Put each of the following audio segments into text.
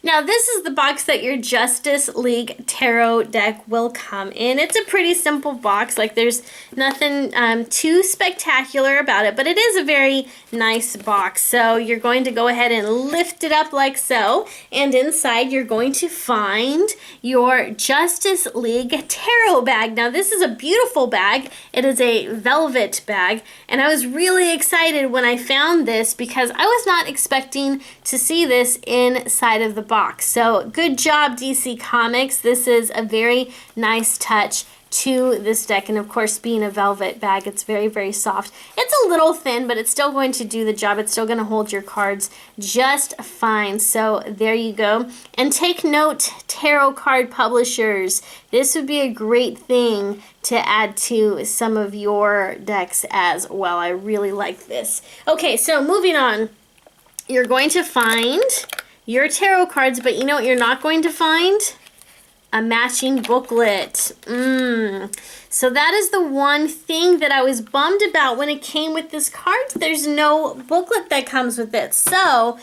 Now, this is the box that your Justice League Tarot deck will come in. It's a pretty simple box. Like, there's nothing too spectacular about it, but it is a very nice box. So you're going to go ahead and lift it up like so, and inside you're going to find your Justice League Tarot bag. Now, this is a beautiful bag. It is a velvet bag, and I was really excited when I found this because I was not expecting to see this inside of the box. So good job, DC Comics. This is a very nice touch to this deck, and of course, being a velvet bag, it's very, very soft. It's a little thin, but it's still going to do the job. It's still going to hold your cards just fine. So there you go. And take note, tarot card publishers, this would be a great thing to add to some of your decks as well. I really like this. Okay, so moving on, you're going to find your tarot cards, but you know what you're not going to find? A matching booklet. So that is the one thing that I was bummed about when it came with this card. There's no booklet that comes with it. So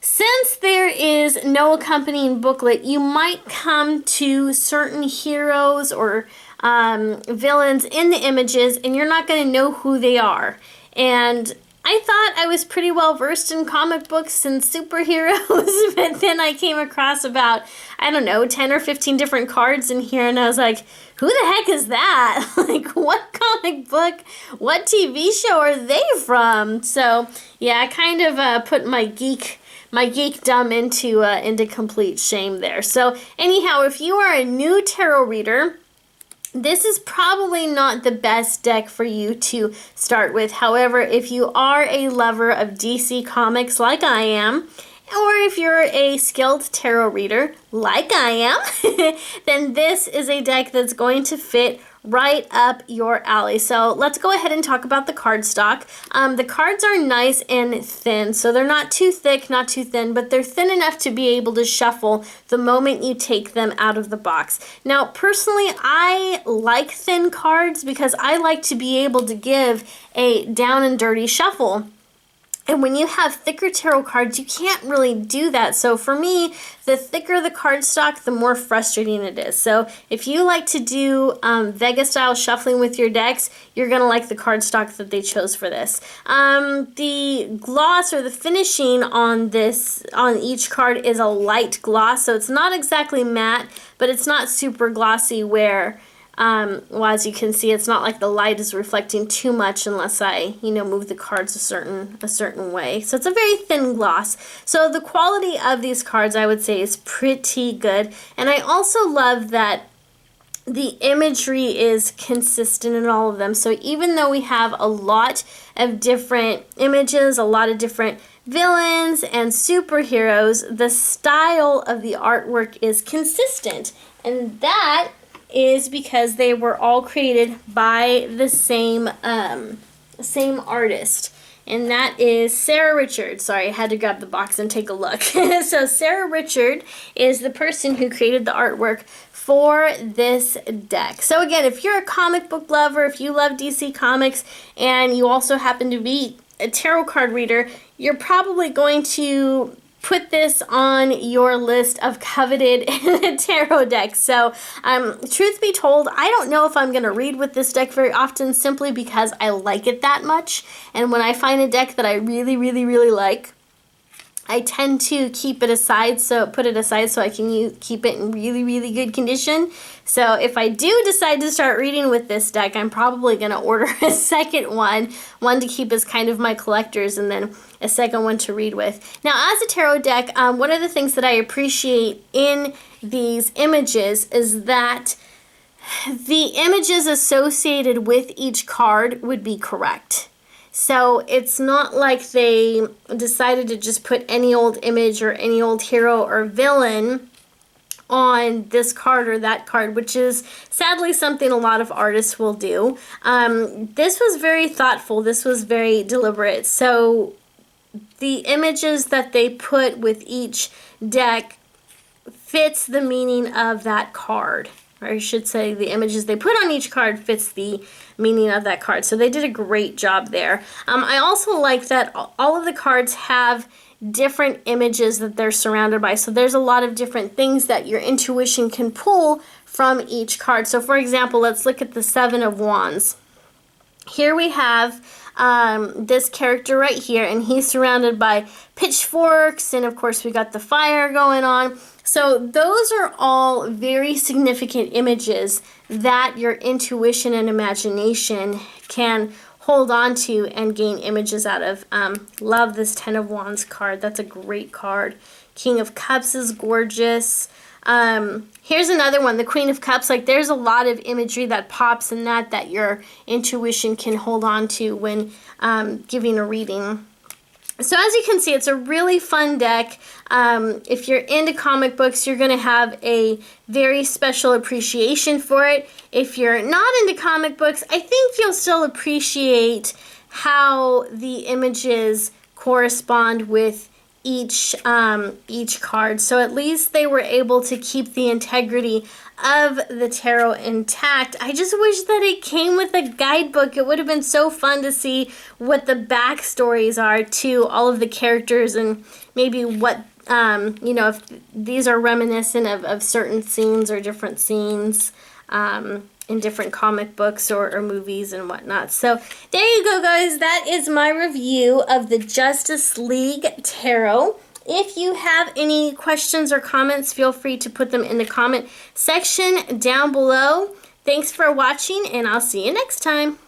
since there is no accompanying booklet, you might come to certain heroes or villains in the images, and you're not going to know who they are. And I thought I was pretty well versed in comic books and superheroes, but then I came across about, I don't know, 10 or 15 different cards in here, and I was like, who the heck is that? Like, what comic book, what TV show are they from? So, yeah, I kind of put my geekdom into complete shame there. So, anyhow, if you are a new tarot reader, this is probably not the best deck for you to start with. However, if you are a lover of DC Comics like I am, or if you're a skilled tarot reader like I am, then this is a deck that's going to fit right up your alley. So let's go ahead and talk about the card stock. The cards are nice and thin, so they're not too thick, not too thin, but they're thin enough to be able to shuffle the moment you take them out of the box. Now, personally, I like thin cards because I like to be able to give a down and dirty shuffle. And when you have thicker tarot cards, you can't really do that. So for me, the thicker the cardstock, the more frustrating it is. So if you like to do Vega-style shuffling with your decks, you're going to like the cardstock that they chose for this. The gloss or the finishing on each card is a light gloss. So it's not exactly matte, but it's not super glossy where well, as you can see, it's not like the light is reflecting too much unless I, move the cards a certain way. So it's a very thin gloss. So the quality of these cards, I would say, is pretty good. And I also love that the imagery is consistent in all of them. So even though we have a lot of different images, a lot of different villains and superheroes, the style of the artwork is consistent. And that is because they were all created by the same artist, and that is Sarah Richard. Sorry, I had to grab the box and take a look. So Sarah Richard is the person who created the artwork for this deck. So again, if you're a comic book lover, if you love DC Comics, and you also happen to be a tarot card reader, you're probably going to put this on your list of coveted tarot decks. So, truth be told, I don't know if I'm going to read with this deck very often simply because I like it that much. And when I find a deck that I really, really, really like, I tend to put it aside so I can keep it in really, really good condition. So if I do decide to start reading with this deck, I'm probably going to order a second one to keep as kind of my collectors, and then a second one to read with. Now, as a tarot deck, one of the things that I appreciate in these images is that the images associated with each card would be correct. So it's not like they decided to just put any old image or any old hero or villain on this card or that card, which is sadly something a lot of artists will do. This was very thoughtful. This was very deliberate. So the images that they put with each deck fits the meaning of that card. Or I should say the images they put on each card fits the meaning of that card. So they did a great job there. I also like that all of the cards have different images that they're surrounded by. So there's a lot of different things that your intuition can pull from each card. So for example, let's look at the Seven of Wands. Here we have this character right here, and he's surrounded by pitchforks, and of course we got the fire going on. So those are all very significant images that your intuition and imagination can hold on to and gain images out of. Love this Ten of Wands card. That's a great card. King of Cups is gorgeous. Here's another one, the Queen of Cups. Like, there's a lot of imagery that pops in that your intuition can hold on to when giving a reading. So as you can see, it's a really fun deck. If you're into comic books, you're going to have a very special appreciation for it. If you're not into comic books, I think you'll still appreciate how the images correspond with each card. So at least they were able to keep the integrity of the tarot intact. I just wish that it came with a guidebook. It would have been so fun to see what the backstories are to all of the characters, and maybe what you know, if these are reminiscent of certain scenes or different scenes in different comic books or movies and whatnot. So there you go, guys. That is my review of the Justice League Tarot. If you have any questions or comments, feel free to put them in the comment section down below. Thanks for watching, and I'll see you next time.